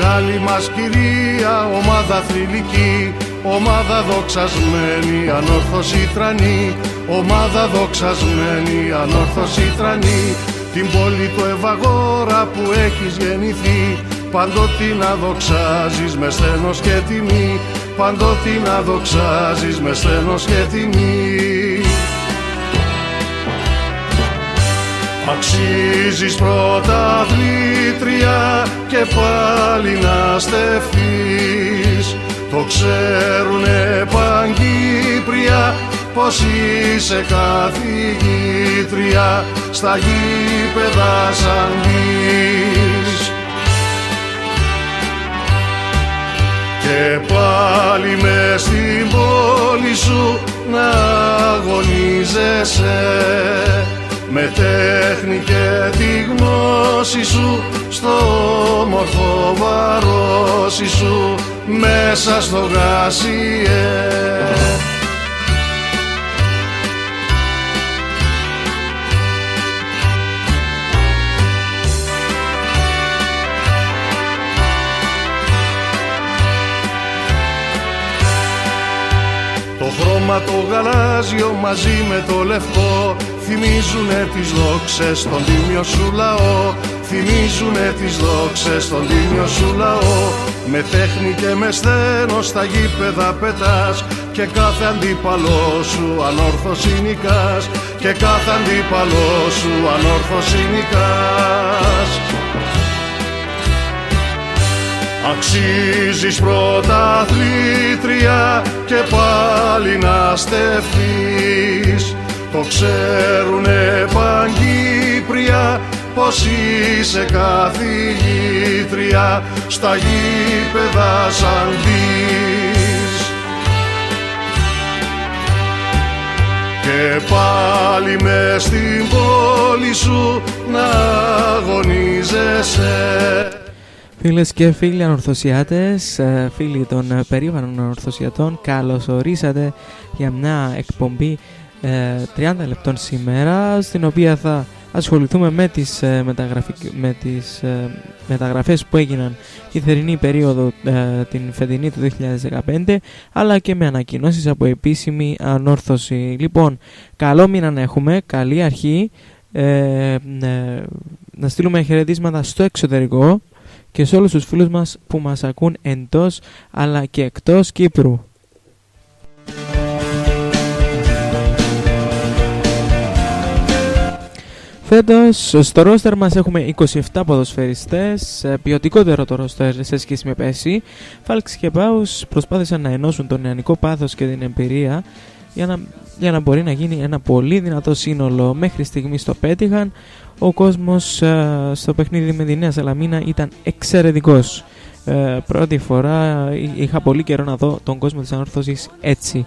μεγάλη μας κυρία, ομάδα θρυλική, ομάδα δοξασμένη, ανόρθωση τρανή, ομάδα δοξασμένη, ανόρθωση τρανή. Την πόλη του Ευαγόρα που έχεις γεννηθεί, παντότι να δοξάζεις με σθένος και τιμή, παντότι να δοξάζεις με σθένος και τιμή. Αξίζεις πρωταθλήτρια και πάλι να στεφθείς, το ξέρουνε Παγκύπρια πως είσαι καθηγήτρια στα γήπεδα σαν μπεις. Και πάλι μες στην πόλη σου να αγωνίζεσαι, με τέχνη και τη γνώση σου, στο όμορφο βαρόσι σου, μέσα στο γάσιε. Το χρώμα το γαλάζιο μαζί με το λευκό θυμίζουνε τις δόξες στον τίμιο σου λαό, θυμίζουνε τις δόξες στον τίμιο σου λαό. Με τέχνη και με σθένος στα γήπεδα πετάς και κάθε αντίπαλό σου ανόρθωση νικάς, και κάθε αντίπαλό σου ανόρθωση νικάς. Αξίζεις πρωταθλήτρια και πάλι να στεφθείς, το ξέρουνε Παγκύπρια πως είσαι καθηγήτρια στα γήπεδα σαν μπεις. Και πάλι μες στην πόλη σου να αγωνίζεσαι. Φίλες και φίλοι ανορθωσιάτες, φίλοι των περήφανων ανορθωσιατών, καλώς ορίσατε για μια εκπομπή 30 λεπτών σήμερα, στην οποία θα ασχοληθούμε με τις μεταγραφές που έγιναν η θερινή περίοδο, την φετινή του 2015, αλλά και με ανακοινώσεις από επίσημη ανόρθωση. Λοιπόν, καλό μήνα να έχουμε, καλή αρχή, να στείλουμε χαιρετίσματα στο εξωτερικό και σε όλους τους φίλους μας που μας ακούν εντός αλλά και εκτός Κύπρου. Φέτος στο ρόστερ μας έχουμε 27 ποδοσφαιριστές, ποιοτικότερο το ρόστερ σε σχέση με πέρσι. Φάλξ και Πάους προσπάθησαν να ενώσουν το νεανικό πάθος και την εμπειρία για να μπορεί να γίνει ένα πολύ δυνατό σύνολο. Μέχρι στιγμής το πέτυχαν. Ο κόσμος στο παιχνίδι με τη Νέα Σαλαμίνα ήταν εξαιρετικός. Πρώτη φορά είχα πολύ καιρό να δω τον κόσμο της ανόρθωσης έτσι,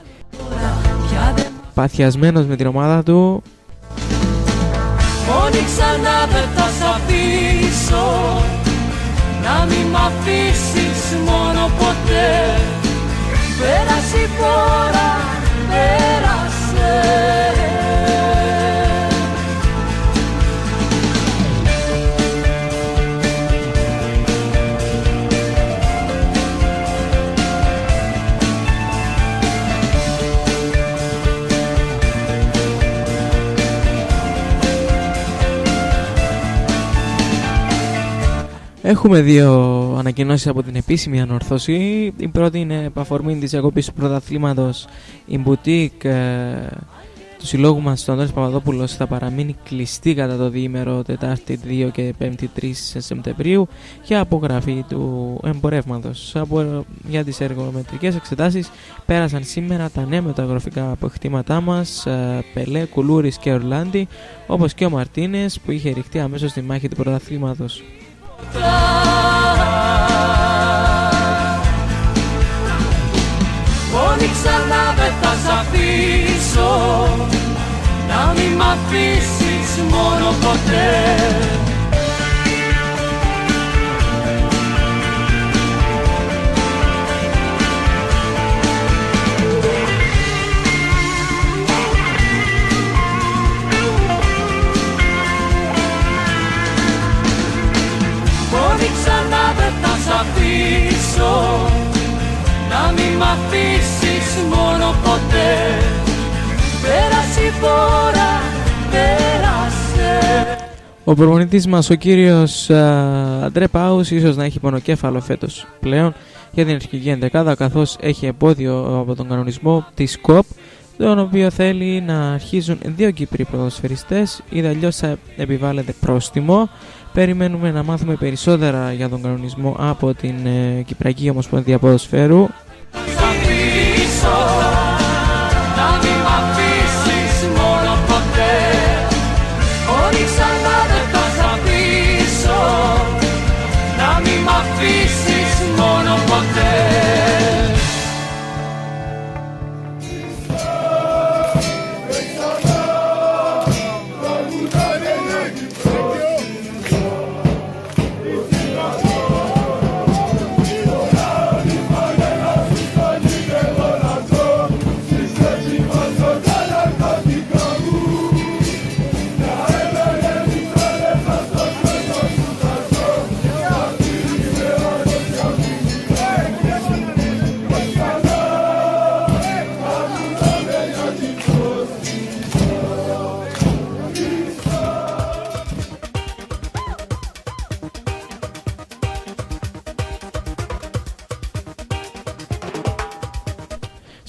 παθιασμένος με την ομάδα του. Μόνοι ξανά δεν θα σ' αφήσω, να μην μ' αφήσεις μόνο ποτέ. Πέρασε η φορά, πέρασε. Έχουμε δύο ανακοινώσεις από την επίσημη ανόρθωση. Η πρώτη είναι επαφορμή της διακοπής του πρωταθλήματος. Η μπουτίκ του συλλόγου μας, τον Αντώνης Παπαδόπουλος, θα παραμείνει κλειστή κατά το διήμερο Τετάρτη 2 και 5η 3 Σεπτεμβρίου για απογραφή του εμπορεύματος. Για τις εργομετρικές εξετάσεις πέρασαν σήμερα τα νέα μεταγραφικά αποκτήματά μας, Πελέ, Κουλούρης και Ορλάντι, όπως και ο Μαρτίνες που είχε ρηχτεί αμέσως στη μάχη του πρωταθλήματος. Μόνοι ξανά δεν θα σ' αφήσω, να μην μ' αφήσεις μόνο ποτέ. ότι ξανά δεν θα σ' αφήσω, να μην μ' αφήσεις μόνο ποτέ. Πέρασε η φορά, πέρασε. Ο προπονητής μας, ο κύριος Αντρέ Πάους, ίσως να έχει πονοκέφαλο φέτος πλέον για την αρχική ενδεκάδα, καθώς έχει εμπόδιο από τον κανονισμό της ΚΟΠ, τον οποίο θέλει να αρχίζουν 2 Κύπροι ποδοσφαιριστές, ή αλλιώς θα επιβάλλεται πρόστιμο. Περιμένουμε να μάθουμε περισσότερα για τον κανονισμό από την Κυπριακή Ομοσπονδία Ποδοσφαίρου.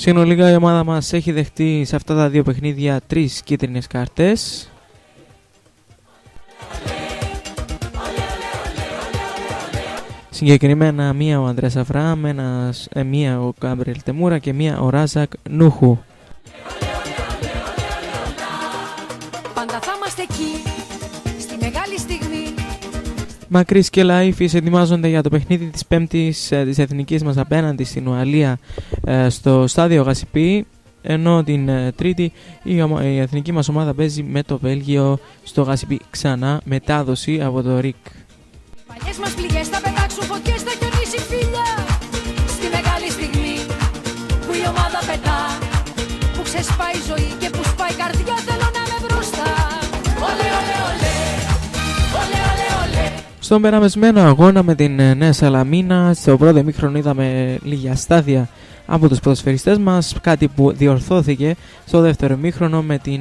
Συνολικά η ομάδα μας έχει δεχτεί σε αυτά τα 2 παιχνίδια 3 κίτρινες κάρτες. Συγκεκριμένα μία ο Ανδρέας Αφράμ, μία ο Γκάμπριελ Τεμούρα και μία ο Ράζακ Νούχου. Πάντα θα είμαστε εκεί, στη μεγάλη στιγμή. Μακρύς και Λαΐφης ετοιμάζονται για το παιχνίδι της Πέμπτης της Εθνικής μας απέναντι στην Ουαλία στο στάδιο Γασιπί, ενώ την Τρίτη η εθνική μας ομάδα παίζει με το Βέλγιο στο Γασιπί ξανά, μετάδοση από το ΡΙΚ. Παλιές μας πληγές θα πετάξουν φωτιές, θα χιονίσει φίλια. Στη μεγάλη στιγμή που η ομάδα πετά, που ξεσπάει η ζωή και που σπάει η καρδιά, θέλω να είμαι μπροστά. Ολέ, ολέ, ολέ, ολέ, ολέ, ολέ. Στον περαμεσμένο αγώνα με την Νέα Σαλαμίνα, στο πρώτο ημίχρονο είδαμε λίγη αστάθεια από τους ποδοσφαιριστές μας, κάτι που διορθώθηκε στο δεύτερο ημίχρονο με την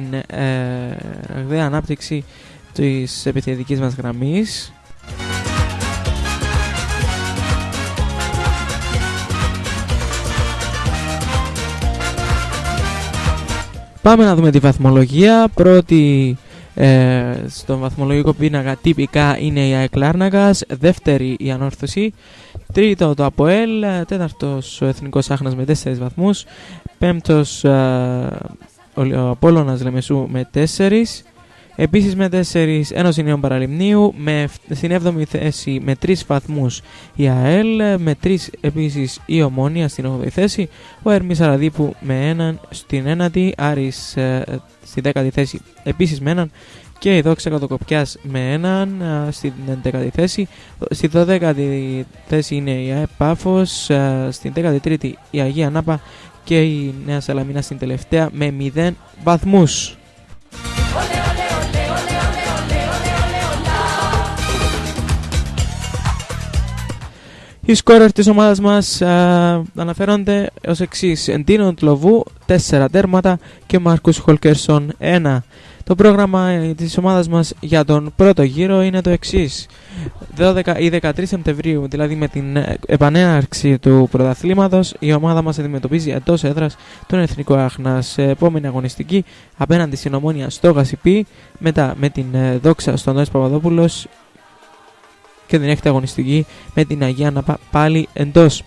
ραγδαία ανάπτυξη της επιθετικής μας γραμμής. Πάμε να δούμε τη βαθμολογία. Πρώτη στον βαθμολογικό πίνακα τυπικά είναι η ΑΕΚ Λάρνακας, δεύτερη η Ανόρθωση, τρίτο το ΑΠΟΕΛ, τέταρτος ο Εθνικός Άχνας με 4 βαθμούς, πέμπτος ο Απόλλωνας Λεμεσού με 4, επίσης με 4 Ένωση Νέων Παραλιμνίου, στην 7η θέση με 3 βαθμούς η ΑΕΛ, με 3 επίσης η Ομόνια στην 8η θέση, ο Ερμής Αραδίπου με 1 στην 9η, Άρης στη 10η θέση επίσης με 1 και η Δόξα Κατοκοπιάς με 1 στην 11η θέση. Στη 12η θέση είναι η ΑΕΠ Πάφος, στην 13η η Αγία Νάπα και η Νέα Σαλαμίνα στην τελευταία με 0 βαθμούς. Οι σκόρερ της ομάδας μας αναφέρονται ως εξής: Ντίνο Τλοβού 4 τέρματα και Μάρκους Χολκέρσον 1. Το πρόγραμμα της ομάδας μας για τον πρώτο γύρο είναι το εξής: 12 ή 13 Σεπτεμβρίου, δηλαδή με την επανέναρξη του πρωταθλήματος, η ομάδα μας αντιμετωπίζει εντός έδρας τον Εθνικό Άχνας. Σε επόμενη αγωνιστική απέναντι στην Ομόνια στο Γασιπί, μετά με την Δόξα στον Νόης Παπαδόπουλος και την έκτη αγωνιστική με την Αγία Ναπά πάλι εντός.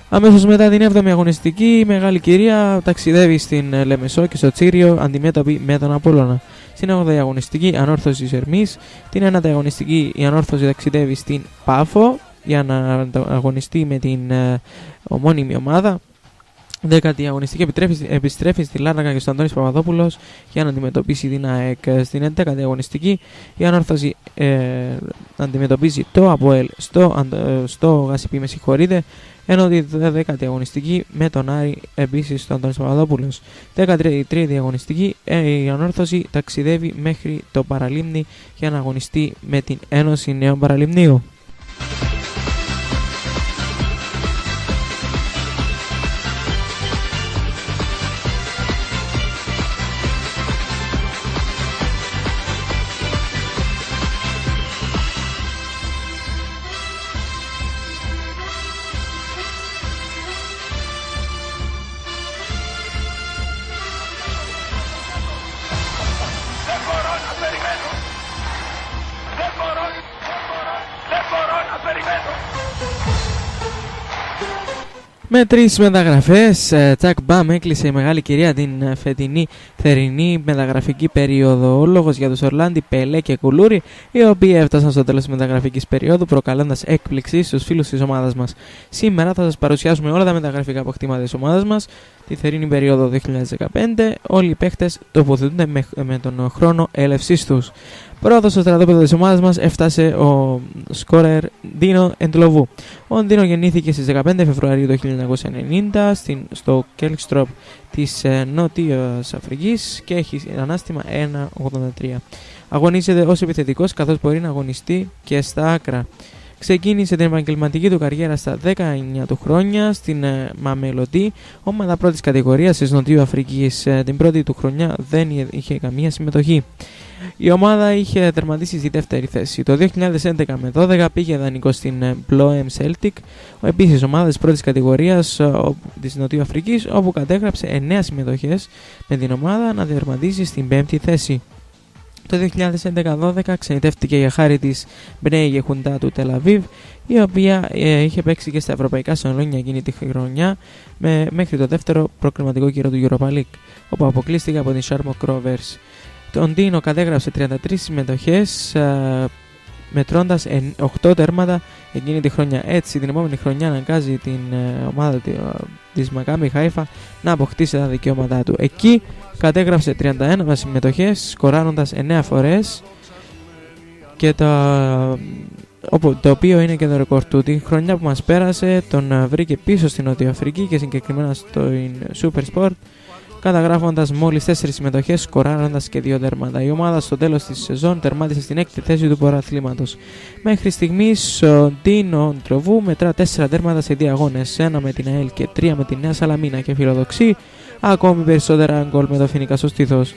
Αμέσως μετά την 7η αγωνιστική η Μεγάλη Κυρία ταξιδεύει στην Λεμεσό και στο Τσίριο αντιμέτωπη με τον Απόλλωνα. Στην 8η αγωνιστική Ανόρθωση Ερμής, την 9η αγωνιστική η Ανόρθωση ταξιδεύει στην Πάφο για να αγωνιστεί με την ομώνυμη ομάδα. 10η αγωνιστική επιστρέφει στη Λάρνακα και στον Αντώνης Παπαδόπουλος για να αντιμετωπίσει την ΑΕΚ. Στην 11η αγωνιστική η Ανόρθωση αντιμετωπίζει το ΑΠΟΕΛ στο Γασιπί, με συγχωρείτε, ενώ τη 10η αγωνιστική με τον Άρη επίσης στον Αντώνης Παπαδόπουλος. 13η αγωνιστική η Ανόρθωση ταξιδεύει μέχρι το Παραλίμνη για να αγωνιστεί με την Ένωση Νέων Παραλιμνίου. Με 3 μεταγραφές, Τσακ Μπαμ έκλεισε η μεγάλη κυρία την φετινή θερινή μεταγραφική περίοδο. Ο λόγος για τους Ορλάντι, Πελέ και Κουλούρι, οι οποίοι έφτασαν στο τέλος της μεταγραφικής περίοδου, προκαλώντας έκπληξη στους φίλους της ομάδας μας. Σήμερα θα σας παρουσιάσουμε όλα τα μεταγραφικά αποκτήματα της ομάδας μας τη θερινή περίοδο 2015. Όλοι οι παίχτες τοποθετούνται με τον χρόνο έλευσής τους. Πρώτος στο στρατόπεδο της ομάδας μας έφτασε ο σκόρερ Ντίνο Εντλοβού. Ο Ντίνο γεννήθηκε στις 15 Φεβρουαρίου 1990 στο Κέλκστροπ της Νότιας Αφρικής και έχει ανάστημα 1,83. Αγωνίζεται ως επιθετικός, καθώς μπορεί να αγωνιστεί και στα άκρα. Ξεκίνησε την επαγγελματική του καριέρα στα 19 του χρόνια στην Μαμελοντή, ομάδα πρώτης κατηγορίας της Νοτιού Αφρικής. Την πρώτη του χρονιά δεν είχε καμία συμμετοχή. Η ομάδα είχε τερματίσει στη δεύτερη θέση. Το 2011 με 12 πήγε δανεικό στην Bloem Celtic, επίσης ομάδα της πρώτης κατηγορίας της Νοτιού Αφρικής, όπου κατέγραψε 9 συμμετοχές με την ομάδα να τερματίσει στην 5η θέση. Το 2011-12 ξενιτεύτηκε για χάρη της Μπνέι Γεχουντά του Τελαβίβ, η οποία είχε παίξει και στα ευρωπαϊκά σαλόνια εκείνη τη χρονιά μέχρι το δεύτερο προκριματικό γύρο του Europa League, όπου αποκλείστηκε από την Sharmok Rovers. Τον Ντίνο κατέγραψε 33 συμμετοχές, μετρώντας 8 τέρματα εκείνη τη χρονιά. Έτσι, την επόμενη χρονιά αναγκάζει την ομάδα της Μακάμπι Χάιφα να αποκτήσει τα δικαιώματά του. Εκεί κατέγραψε 31 συμμετοχές, σκοράροντας 9 φορές, και το οποίο είναι και το ρεκόρ του. Τη χρονιά που μας πέρασε τον βρήκε πίσω στην Νότια Αφρική και συγκεκριμένα στο Super Sport, καταγράφοντας μόλις 4 συμμετοχές, σκοράροντας και 2 τέρματα. Η ομάδα στο τέλος της σεζόν τερμάτισε στην 6η θέση του πρωταθλήματος. Μέχρι στιγμής ο Ντίνο Ντροβού μετρά 4 τέρματα σε 2 αγώνες, 1 με την ΑΕΛ και 3 με τη Νέα Σαλαμίνα, και φιλοδοξεί ακόμη περισσότερα γκολ με το Φοίνικα στο στήθος.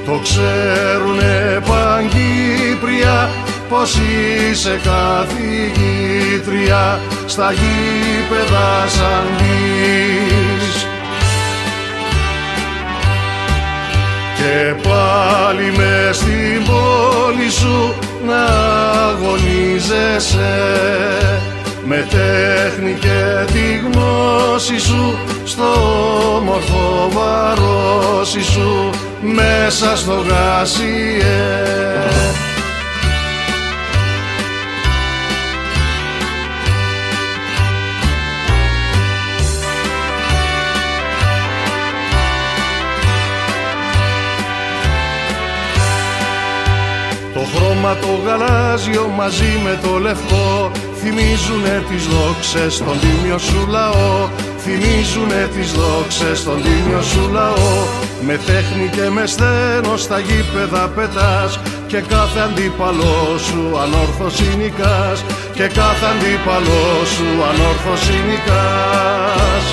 Το ξέρουνε Παγκύπρια πως είσαι καθηγήτρια στα γήπεδα σαν δεις. Και πάλι μες στην πόλη σου να αγωνίζεσαι, με τέχνη και τη γνώση σου, στο όμορφο βαρόσι σου, μέσα στο γάσιε. Το χρώμα το γαλάζιο μαζί με το λευκό θυμίζουνε τις δόξες στον τίμιο σου λαό. Θυμίζουνε τις δόξες στον τίμιο σου λαό. Με τέχνη και με σθένος στα γήπεδα πετάς, και κάθε αντίπαλό σου ανόρθωση νικάς, και κάθε αντίπαλό σου ανόρθωση νικάς.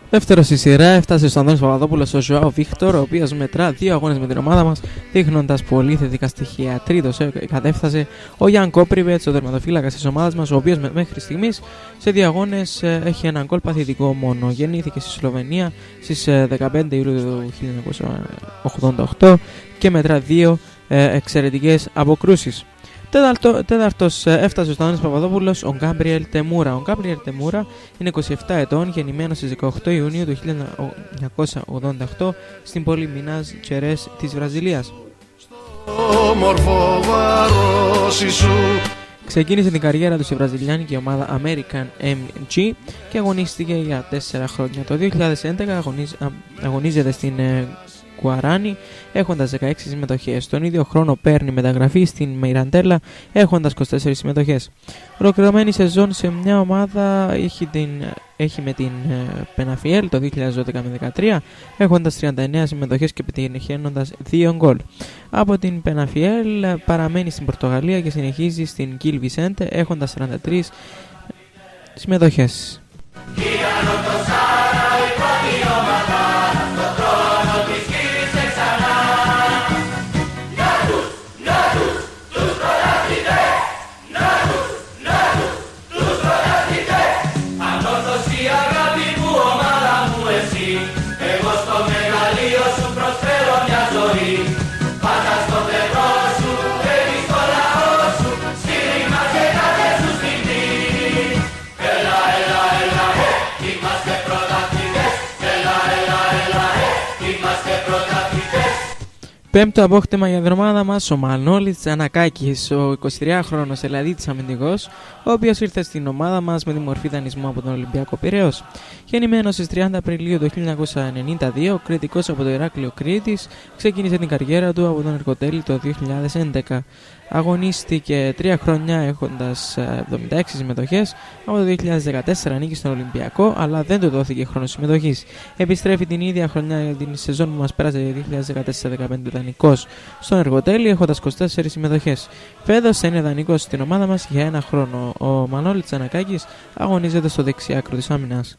Δεύτερο στη σειρά έφτασε στον Αντώνης Παπαδόπουλος ο Ζωάο Βίκτορ, ο οποίος μετρά 2 αγώνες με την ομάδα μας, δείχνοντας πολύ θετικά στοιχεία. Τρίτος κατέφτασε ο Γιάν Κόπριβετς, ο τερματοφύλακας της ομάδας μας, ο οποίος μέχρι στιγμής σε 2 αγώνες έχει έναν γκολ παθητικό μόνο. Γεννήθηκε στη Σλοβενία στις 15 Ιουλίου του 1988 και μετρά 2 εξαιρετικές αποκρούσεις. Τέταρτος έφτασε στον Αντώνης Παπαδόπουλος ο Γκάμπριελ Τεμούρα. Ο Γκάμπριελ Τεμούρα είναι 27 ετών, γεννημένος στις 18 Ιουνίου του 1988 στην πόλη Μινάζ Τζερές της Βραζιλίας. Ξεκίνησε την καριέρα του στη βραζιλιάνικη ομάδα American MG και αγωνίστηκε για 4 χρόνια. Το 2011 αγωνίζεται στην Guarani έχοντας 16 συμμετοχές. Τον ίδιο χρόνο παίρνει μεταγραφή στην Μιραντέλα έχοντας 24 συμμετοχές. Ολοκληρωμένη σεζόν σε μια ομάδα έχει με την Πεναφιέλ το 2012-13 έχοντας 39 συμμετοχές και πετυχαίνοντας 2 γκολ. Από την Πεναφιέλ παραμένει στην Πορτογαλία και συνεχίζει στην Γκίλ Βισέντε έχοντας 43 συμμετοχές. Πέμπτο απόκτημα για την ομάδα μας, ο Μανώλης Τζανακάκης, ο 23χρονος Ελλαδίτης αμυντικός, ο οποίος ήρθε στην ομάδα μας με τη μορφή δανεισμού από τον Ολυμπιακό Πειραιώς. Γεννημένος στις 30 Απριλίου του 1992, κριτικός από το Ηράκλειο Κρήτης, ξεκίνησε την καριέρα του από τον Ερκοτέλη το 2011. Αγωνίστηκε 3 χρόνια έχοντας 76 συμμετοχές. Από το 2014 ανήκει στον Ολυμπιακό, αλλά δεν του δόθηκε χρόνος συμμετοχής. Επιστρέφει την ίδια χρονιά για την σεζόν που μας πέρασε 2014-2015 δανεικός στον Εργοτέλη, έχοντας 24 συμμετοχές. Φέτος θα είναι δανεικός στην ομάδα μας για 1 χρόνο. Ο Μανώλης Τζανακάκης αγωνίζεται στο δεξιάκρο της άμυνας.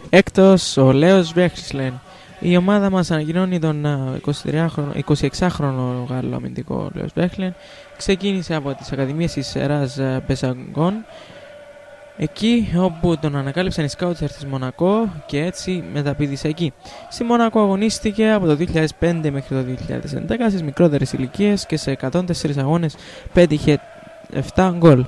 Έκτος, ο Λέος Βέχσλεν. Η ομάδα μας ανακοινώνει τον 26χρονο Γάλλο αμυντικό Λέος Βέχσλεν. Ξεκίνησε από τις ακαδημίες της Ραζ Μπεζαγκόν, εκεί όπου τον ανακάλυψαν οι σκάουτσερ της Μονακό και έτσι μεταπήδησε εκεί. Στη Μονακό αγωνίστηκε από το 2005 μέχρι το 2011 στις μικρότερες ηλικίες και σε 104 αγώνες πέτυχε 7 γκολ.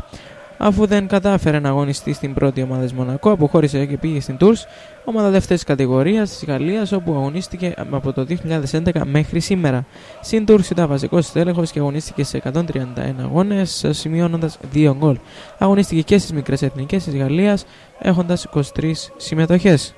Αφού δεν κατάφερε να αγωνιστεί στην πρώτη ομάδα της Μονακό, αποχώρησε και πήγε στην Tours, ομάδα δεύτερης κατηγορίας της Γαλλίας, όπου αγωνίστηκε από το 2011 μέχρι σήμερα. Στην Tours ήταν βασικός τέλεχος και αγωνίστηκε σε 131 αγώνες, σημειώνοντας 2 γκολ. Αγωνίστηκε και στις μικρές εθνικές της Γαλλίας, έχοντας 23 συμμετοχές.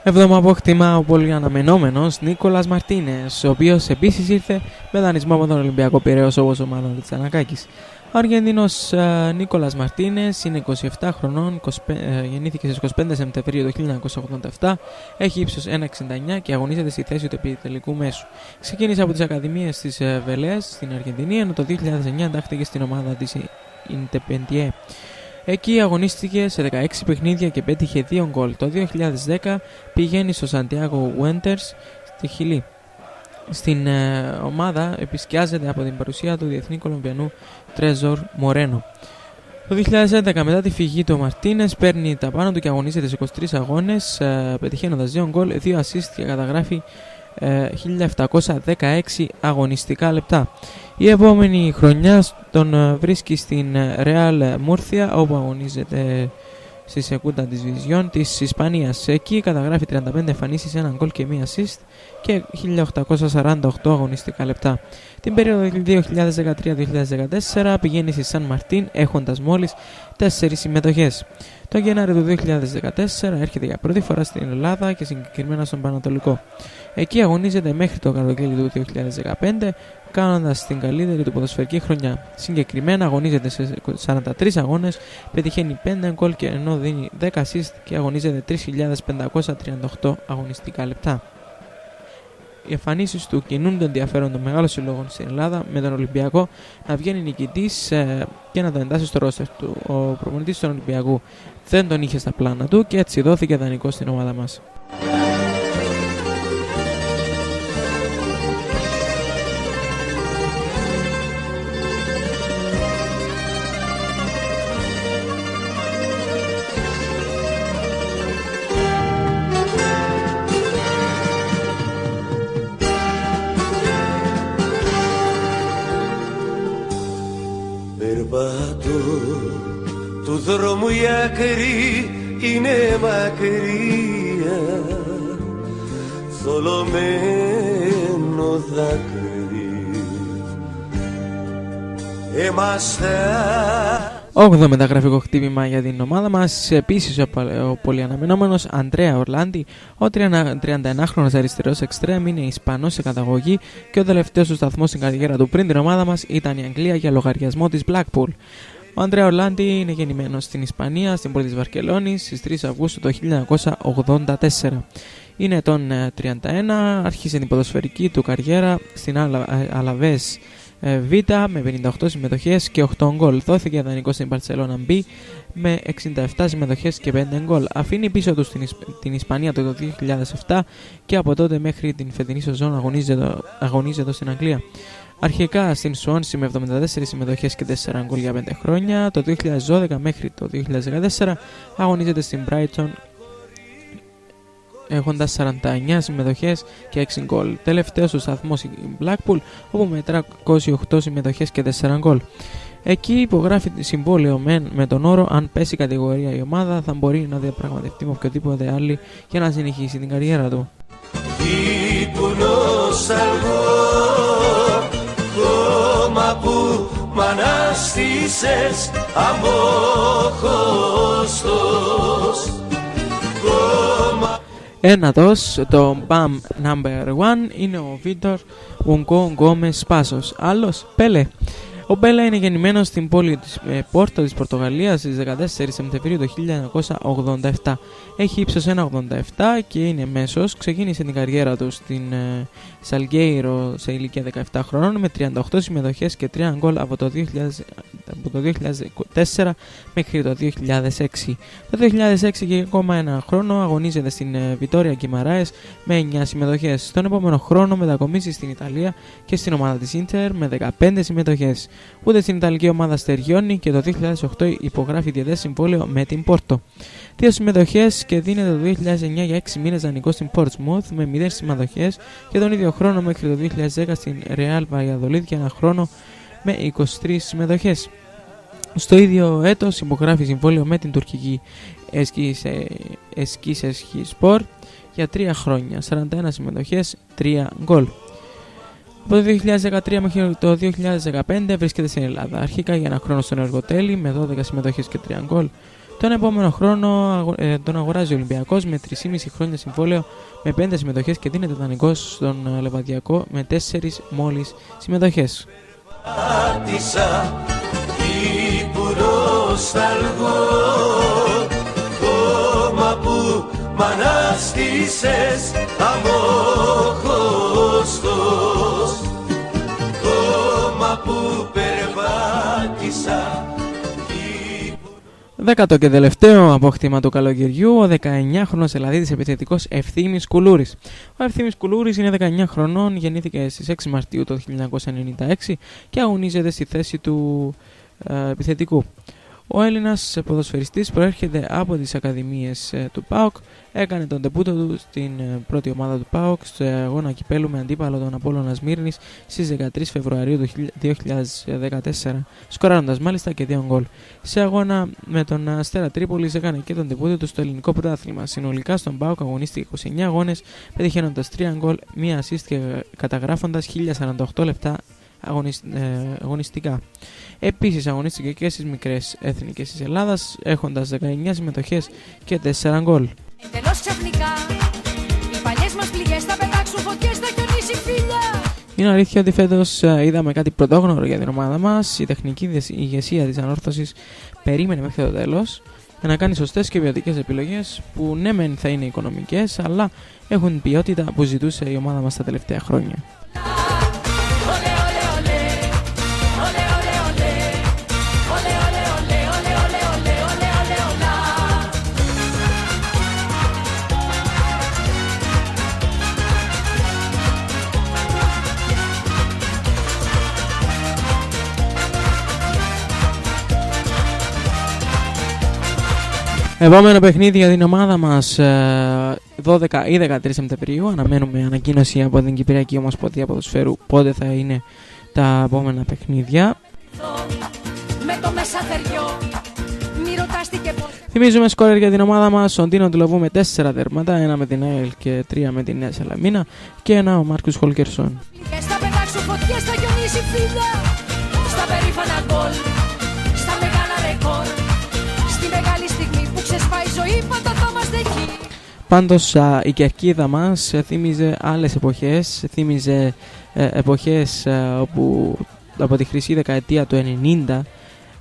Έβδομο απόκτημα, ο πολύ αναμενόμενος Νίκολας Μαρτίνες, ο οποίος επίσης ήρθε με δανεισμό από τον Ολυμπιακό Πειραιώς όπως ο Μανώλης Τζανακάκης. Ο Αργεντίνος Νίκολας Μαρτίνες είναι 27 χρονών, γεννήθηκε στις 25 Σεπτεμβρίου του 1987, έχει ύψος 1,69 και αγωνίζεται στη θέση του επιτελικού μέσου. Ξεκίνησε από τις ακαδημίες της Βελές στην Αργεντινή, ενώ το 2009 εντάχθηκε στην ομάδα της Independiente. Εκεί αγωνίστηκε σε 16 παιχνίδια και πέτυχε 2 γκολ. Το 2010 πηγαίνει στο Σαντιάγο Wanderers στη Χιλή. Στην ομάδα επισκιάζεται από την παρουσία του διεθνή Κολομβιανού Τρέζορ Μορένο. Το 2011, μετά τη φυγή του Μαρτίνες, παίρνει τα πάνω του και αγωνίζεται σε 23 αγώνες, πετυχαίνοντας 2 γκολ, 2 assist και καταγράφει 1716 αγωνιστικά λεπτά. Η επόμενη χρονιά τον βρίσκει στην Real Murcia, όπου αγωνίζεται στη Segunda División της Ισπανίας. Εκεί καταγράφει 35 εμφανίσεις, 1 γκολ και 1 assist και 1848 αγωνιστικά λεπτά. Την περίοδο 2013-2014 πηγαίνει στη Σαν Μαρτίν, έχοντας μόλις 4 συμμετοχές. Το Γενάρη του 2014 έρχεται για πρώτη φορά στην Ελλάδα και συγκεκριμένα στον Πανατολικό. Εκεί αγωνίζεται μέχρι το καλοκαίρι του 2015, κάνοντας την καλύτερη του ποδοσφαιρική χρονιά. Συγκεκριμένα αγωνίζεται σε 43 αγώνες, πετυχαίνει 5 γκολ και ενώ δίνει 10 assist και αγωνίζεται 3.538 αγωνιστικά λεπτά. Οι εμφανίσεις του κινούν τον ενδιαφέρον των μεγάλων συλλόγων στην Ελλάδα, με τον Ολυμπιακό να βγαίνει νικητής και να τον εντάσσει στο ρόστερ του. Ο προπονητής του Ολυμπιακού δεν τον είχε στα πλάνα του και έτσι δόθηκε δανεικός στην ομάδα μας. Του δρόμου η άκρη είναι μακριά, θολωμένο δάκρυ εμαστά. 8ο μεταγραφικό χτύπημα για την ομάδα μας, επίσης ο πολυαναμενόμενος Αντρέα Ορλάντι. Ο 31χρονος αριστερός εξτρέμ είναι Ισπανός σε καταγωγή και ο τελευταίος του σταθμός στην καριέρα του πριν την ομάδα μας ήταν η Αγγλία για λογαριασμό της Blackpool. Ο Αντρέα Ορλάντι είναι γεννημένος στην Ισπανία, στην πόλη της Βαρκελόνης, στις 3 Αυγούστου το 1984. Είναι ετών 31, άρχισε την ποδοσφαιρική του καριέρα στην Αλαβές Β με 58 συμμετοχές και 8 γκολ. Δόθηκε δανεικό στην Μπαρσελόνα B με 67 συμμετοχές και 5 γκολ. Αφήνει πίσω του την Ισπανία το 2007 και από τότε μέχρι την φετινή σεζόν αγωνίζεται στην Αγγλία. Αρχικά στην Σουόνσι με 74 συμμετοχές και 4 γκολ για 5 χρόνια. Το 2012 μέχρι το 2014 αγωνίζεται στην Brighton έχοντας 49 συμμετοχές και 6 γκολ. Τελευταίος ο σταθμός η Blackpool, όπου με 308 συμμετοχές και 4 γκολ. Εκεί υπογράφει συμβόλαιο με τον όρο αν πέσει κατηγορία η ομάδα θα μπορεί να διαπραγματευτεί με οποιοδήποτε άλλη για να συνεχίσει την καριέρα του. Που μ' ανάστησες αμόχωστος. Ένατος, το BAM number 1 είναι ο Βίτορ Ουνγκό Γκόμες Πάσος. Άλλος, Πέλε. Ο Μπέλα είναι γεννημένος στην πόλη της Πόρτο της Πορτογαλίας στις 14 Σεπτεμβρίου του 1987. Έχει ύψος 1,87 και είναι μέσος. Ξεκίνησε την καριέρα του στην Σαλγκέιρο σε ηλικία 17 χρονών με 38 συμμετοχές και 3 γκολ από το 2004 μέχρι το 2006. Το 2006 και ακόμα ένα χρόνο αγωνίζεται στην Βιτόρια Γκιμαράες με 9 συμμετοχές. Τον επόμενο χρόνο μετακομίσει στην Ιταλία και στην ομάδα της Ίντερ με 15 συμμετοχές. Ούτε στην Ιταλική ομάδα στεριώνει και το 2008 υπογράφει διετές συμβόλαιο με την Πόρτο. 2 συμμετοχές και δίνεται το 2009 για 6 μήνες δανεικό στην Portsmouth με 0 συμμετοχές και τον ίδιο χρόνο μέχρι το 2010 στην Real Valladolid για ένα χρόνο με 23 συμμετοχές. Στο ίδιο έτος υπογράφει συμβόλαιο με την τουρκική Eskişehirspor για 3 χρόνια, 41 συμμετοχές, 3 γκολ. Από το 2013 μέχρι το 2015 βρίσκεται στην Ελλάδα. Αρχικά για ένα χρόνο στον Εργοτέλη με 12 συμμετοχές και 3 γκολ. Τον επόμενο χρόνο τον αγοράζει ο Ολυμπιακός με 3,5 χρόνια συμβόλαιο με 5 συμμετοχές και δίνεται δανεικός στον Λεβαδιακό με 4 μόλις συμμετοχές. Μ' ανάστησες αμόχωστος, κόμμα που περπάτησα. Δέκατο και τελευταίο απόκτημα του καλοκαιριού, ο 19χρονος Ελλαδίτης επιθετικός Ευθύμης Κουλούρης. Ο Ευθύμης Κουλούρης είναι 19 χρονών, γεννήθηκε στις 6 Μαρτίου του 1996 και αγωνίζεται στη θέση του επιθετικού. Ο Έλληνας ποδοσφαιριστής προέρχεται από τις ακαδημίες του ΠΑΟΚ, έκανε τον τεμπούτο του στην πρώτη ομάδα του ΠΑΟΚ στο αγώνα κυπέλου με αντίπαλο τον Απόλλωνα Σμύρνης στις 13 Φεβρουαρίου του 2014, σκοράροντας μάλιστα και 2 γκολ. Σε αγώνα με τον Αστέρα Τρίπολης έκανε και τον τεμπούτο του στο ελληνικό πρωτάθλημα. Συνολικά στον ΠΑΟΚ αγωνίστηκε 29 αγώνες, πετυχαίνοντας 3 γκολ, 1 assist και καταγράφοντας 1048 λεπτά αγωνιστικά. Επίσης αγωνίστηκε και στις μικρές εθνικές της Ελλάδας, έχοντας 19 συμμετοχές και 4 γκολ. Εντελώς ξαφνικά, οι παλιές μας πληγές θα πετάξουν φωτιές, θα χιονίσει φίλια. Είναι αλήθεια ότι φέτος είδαμε κάτι πρωτόγνωρο για την ομάδα μας. Η τεχνική ηγεσία της ανόρθωσης περίμενε μέχρι το τέλος για να κάνει σωστές και ποιοτικές επιλογές που ναι μεν θα είναι οικονομικές, αλλά έχουν ποιότητα που ζητούσε η ομάδα μας τα τελευταία χρόνια. Επόμενο παιχνίδι για την ομάδα μας 12 ή 13 Σεπτεμβρίου. Αναμένουμε ανακοίνωση από την Κυπριακή Ομοσπονδία Ποδοσφαίρου πότε θα είναι τα επόμενα παιχνίδια. Θυμίζουμε σκόρερ για την ομάδα μας: ο Ντίνο Τουλαβού με 4 τέρματα, 1 με την ΑΕΛ και 3 με την Νέα Σαλαμίνα και 1 ο Μάρκους Χολκερσόν. Πάντως η κερκίδα μας θύμιζε άλλες εποχές, θύμιζε εποχές όπου από τη χρυσή δεκαετία του 90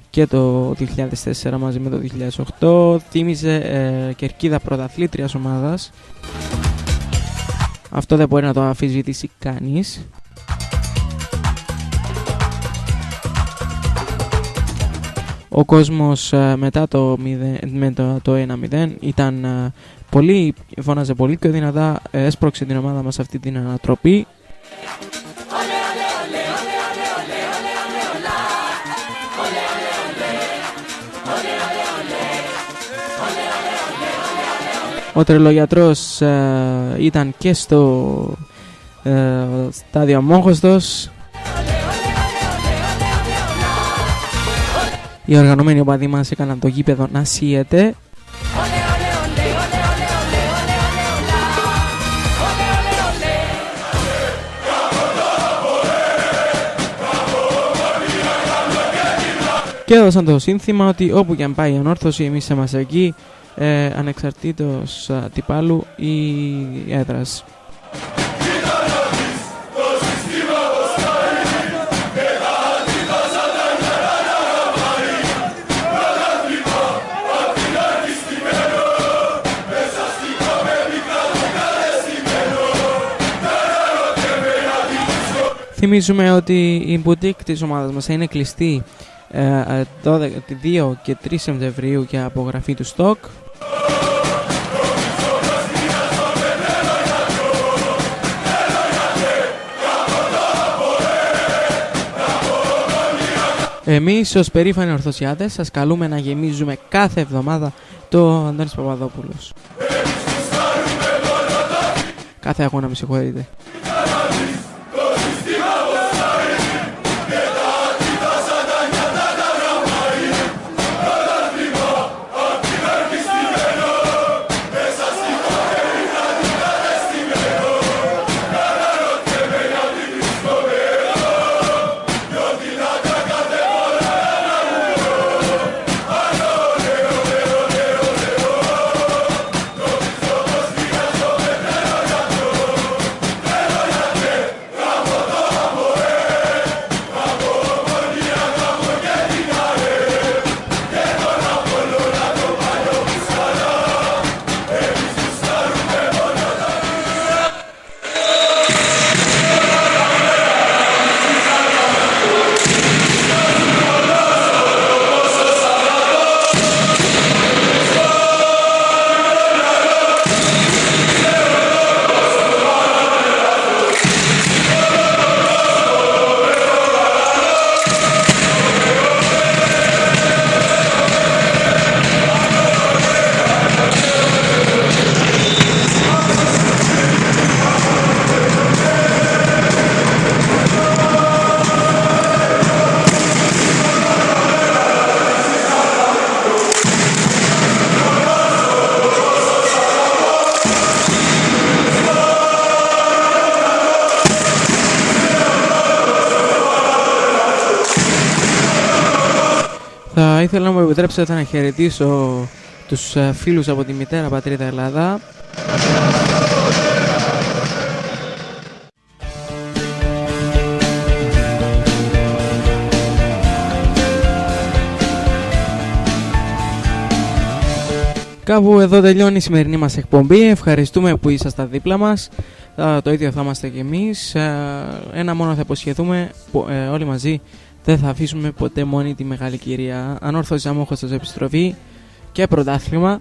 και το 2004 μαζί με το 2008, θύμιζε κερκίδα πρωταθλήτριας ομάδας. Αυτό δεν μπορεί να το αμφισβητήσει κανείς. Ο κόσμος μετά το 1-0 ήταν φώναζε πολύ πιο δυνατά, έσπρωξε την ομάδα μας αυτή την ανατροπή. Ο τρελογιατρός ήταν και στο στάδιο αμόχωστος. Οι οργανωμένοι οπαδοί μας έκαναν το γήπεδο να σύεται. Και έδωσαν το σύνθημα ότι όπου και αν πάει η Ανόρθωση, εμείς είμαστε εκεί, ανεξαρτήτως αντιπάλου ή έδρας. Θυμίζουμε ότι η μπουτίκ της ομάδας μας θα είναι κλειστή 2 και 3 Σεπτεμβρίου για απογραφή του στόκ. Εμείς ως περήφανοι ορθωσιάτες σας καλούμε να γεμίζουμε κάθε εβδομάδα το Αντώνης Παπαδόπουλος. Κάθε αγώνα, με συγχωρείτε. Θα ήθελα να μου επιτρέψετε να χαιρετήσω τους φίλους από τη μητέρα πατρίδα Ελλάδα. Κάπου εδώ τελειώνει η σημερινή μας εκπομπή. Ευχαριστούμε που ήσασταν δίπλα μας. Το ίδιο θα είμαστε και εμείς. Ένα μόνο θα υποσχεθούμε, όλοι μαζί δεν θα αφήσουμε ποτέ μόνη τη μεγάλη κυρία. Ανόρθωση Αμόχωστος επιστροφή και πρωτάθλημα.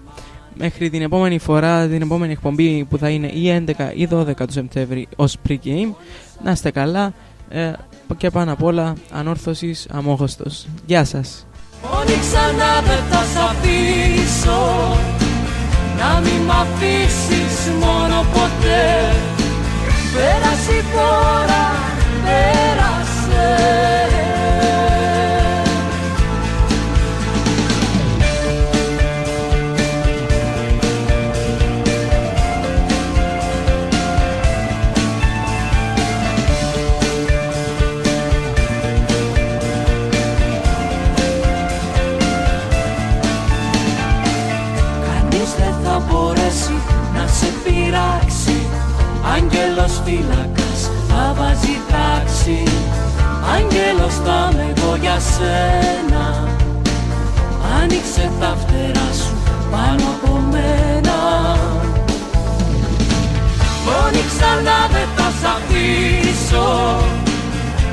Μέχρι την επόμενη φορά, την επόμενη εκπομπή που θα είναι ή 11 ή 12 του Σεπτέμβρη ως pre-game. Να είστε καλά και πάνω απ' όλα Ανόρθωσης Αμόχωστος. Γεια σας. Μόνοι ξανά δεν θα σ' αφήσω, να μην μ' αφήσεις μόνο ποτέ. Πέρασε η φορά, πέρασε. Άγγελος φύλακας θα βάζει τάξη, άγγελος θα είμαι εγώ για σένα. Άνοιξε τα φτερά σου πάνω από μένα. Μόνοι ξανά δεν θα σ' αφήσω,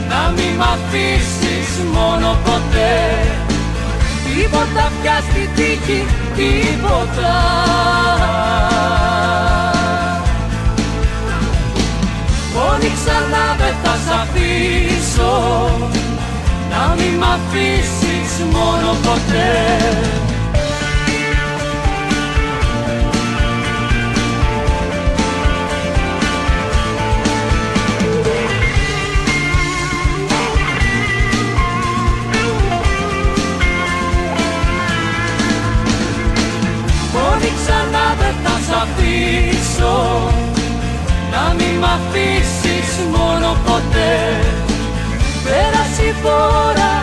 να μην μ' αφήσεις μόνο ποτέ. τίποτα πια στη τύχη, τίποτα. Πόνοι ξανά δεν θα σ' αφήσω, να μη μ' αφήσεις μόνο ποτέ. Πόνοι ξανά δεν θα σ' αφήσω, να μη μ' αφήσεις μόνο ποτέ. Πέρασε η φορά,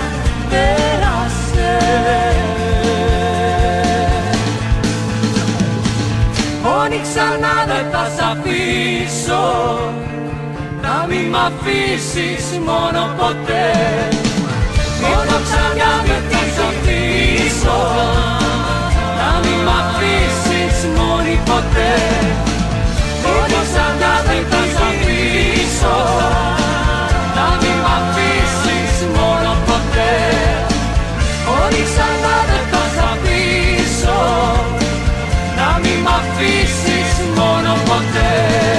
πέρασε. Πόνοι ξανά δεν θα σ' αφήσω, να μη μ' αφήσεις μόνο ποτέ. Μόνο ξανά δεν θα σ' αφήσω, να μη μ' αφήσεις μόνη ποτέ. Μόνο ξανά δεν θα σ' αφήσω, να μη μ' αφήσεις μόνο ποτέ. Μόνο ξανά δεν θα σ' αφήσω, να μη μ' αφήσεις μόνο ποτέ.